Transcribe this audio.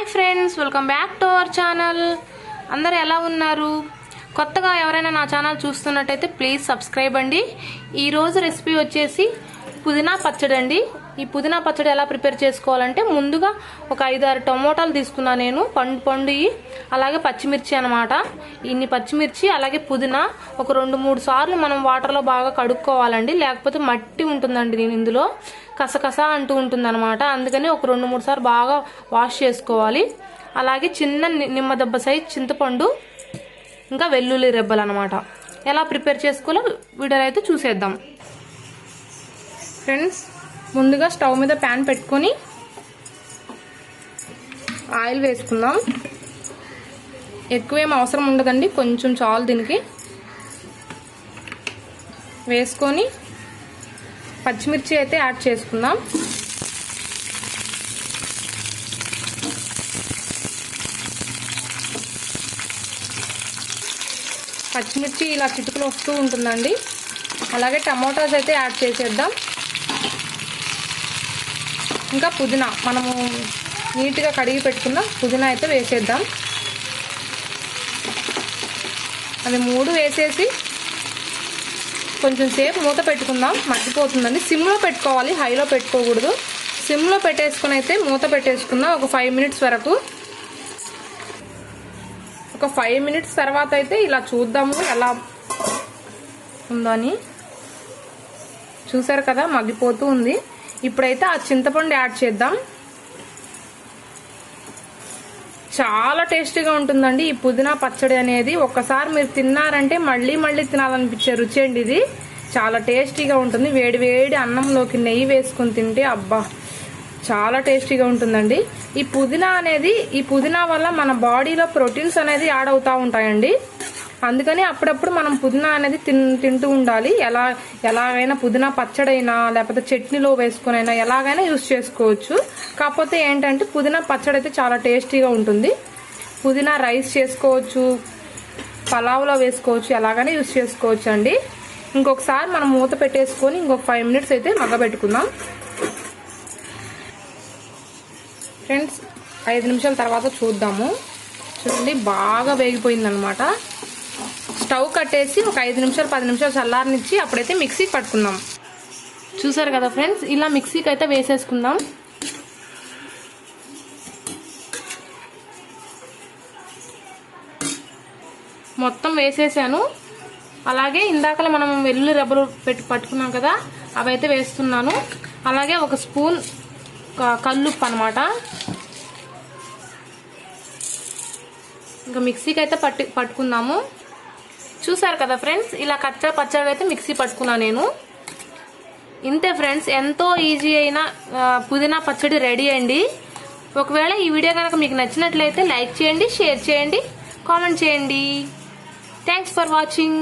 Hi friends, welcome back to our channel. అందరూ ఎలా ఉన్నారు? కొత్తగా ఎవరైనా నా ఛానల్ చూస్తున్నట్టయితే ప్లీజ్ సబ్స్క్రైబ్ అండి. ఈరోజు రెసిపీ వచ్చేసి పుదీనా పచ్చడి అండి. ఈ పుదీనా పచ్చడి ఎలా ప్రిపేర్ చేసుకోవాలంటే ముందుగా ఒక 5-6 టమోటాలు తీసుకున్నా నేను, పండు అలాగే పచ్చిమిర్చి అనమాట. ఇన్ని పచ్చిమిర్చి అలాగే పుదీనా ఒక 2-3 సార్లు మనం వాటర్లో బాగా కడుక్కోవాలండి, లేకపోతే మట్టి ఉంటుందండి దీని ఇందులో కసకస అంటూ ఉంటుంది అనమాట. అందుకని ఒక 2-3 సార్లు బాగా వాష్ చేసుకోవాలి. అలాగే చిన్న నిమ్మదెబ్బ సైజ్ చింతపండు, ఇంకా వెల్లుల్లి రెబ్బలు అనమాట. ఎలా ప్రిపేర్ చేసుకోవాలో వీడియోలో అయితే చూసేద్దాం ఫ్రెండ్స్. ముందుగా స్టవ్ మీద ప్యాన్ పెట్టుకొని ఆయిల్ వేసుకుందాం. ఎక్కువేం అవసరం ఉండదండి, కొంచెం చాలు దీనికి. వేసుకొని పచ్చిమిర్చి అయితే యాడ్ చేసుకుందాం. పచ్చిమిర్చి ఇలా చిటుకులు వస్తూ ఉంటుందండి. అలాగే టమోటాస్ అయితే యాడ్ చేసేద్దాం. ఇంకా పుదీనా, మనము నీట్గా కడిగి పెట్టుకున్న పుదీనా అయితే వేసేద్దాం. అవి 3 వేసేసి కొంచెం సేపు మూత పెట్టుకుందాం. మగ్గిపోతుందండి. సిమ్లో పెట్టుకోవాలి, హైలో పెట్టుకోకూడదు. సిమ్లో పెట్టేసుకుని అయితే మూత పెట్టేసుకుందాం ఒక 5 మినిట్స్ వరకు. ఒక 5 మినిట్స్ తర్వాత అయితే ఇలా చూద్దాము ఎలా ఉందని. చూసారు కదా, మగ్గిపోతూ ఉంది. ఇప్పుడైతే ఆ చింతపండు యాడ్ చేద్దాం. చాలా టేస్టీగా ఉంటుందండి ఈ పుదీనా పచ్చడి అనేది. ఒక్కసారి మీరు తిన్నారంటే మళ్ళీ మళ్ళీ తినాలనిపించే రుచి అండి ఇది. చాలా టేస్టీగా ఉంటుంది. వేడి వేడి అన్నంలోకి నెయ్యి వేసుకుని తింటే అబ్బా చాలా టేస్టీగా ఉంటుందండి. ఈ పుదీనా వల్ల మన బాడీలో ప్రోటీన్స్ అనేది యాడ్ అవుతూ ఉంటాయండి. అందుకని అప్పుడప్పుడు మనం పుదీనా అనేది తింటూ ఉండాలి. ఎలాగైనా పుదీనా పచ్చడైనా లేకపోతే చట్నీలో వేసుకునైనా ఎలాగైనా యూజ్ చేసుకోవచ్చు. కాకపోతే ఏంటంటే పుదీనా పచ్చడి అయితే చాలా టేస్టీగా ఉంటుంది. పుదీనా రైస్ చేసుకోవచ్చు, పలావ్లో వేసుకోవచ్చు, ఎలాగైనా యూజ్ చేసుకోవచ్చు అండి. ఇంకొకసారి మనం మూత పెట్టేసుకొని ఇంకొక 5 మినిట్స్ అయితే మగ్గబెట్టుకుందాం ఫ్రెండ్స్. 5 నిమిషాల తర్వాత చూద్దాము. చూడండి, బాగా వేగిపోయిందనమాట. స్టవ్ కట్టేసి ఒక 5 నిమిషాలు 10 నిమిషాలు చల్లారనిచ్చి అప్పుడైతే మిక్సీకి పట్టుకుందాం. చూసారు కదా ఫ్రెండ్స్, ఇలా మిక్సీకి అయితే వేసేసుకుందాం. మొత్తం వేసేసాను. అలాగే ఇందాకలే మనం వెల్లుల్లి రెబ్బలు పట్టుకున్నాం కదా, అవైతే వేస్తున్నాను. అలాగే ఒక స్పూన్ కల్లుప్పు అనమాట. ఇంకా మిక్సీకి అయితే పట్టుకుందాము. చూసారు కదా ఫ్రెండ్స్, ఇలా పచ్చడి అయితే మిక్సీ పట్టుకున్నా నేను. ఇంతే ఫ్రెండ్స్, ఎంతో ఈజీ అయిన పుదీనా పచ్చడి రెడీ అండి. ఒకవేళ ఈ వీడియో కనుక మీకు నచ్చినట్లయితే లైక్ చేయండి, షేర్ చేయండి, కామెంట్ చేయండి. Thanks for watching.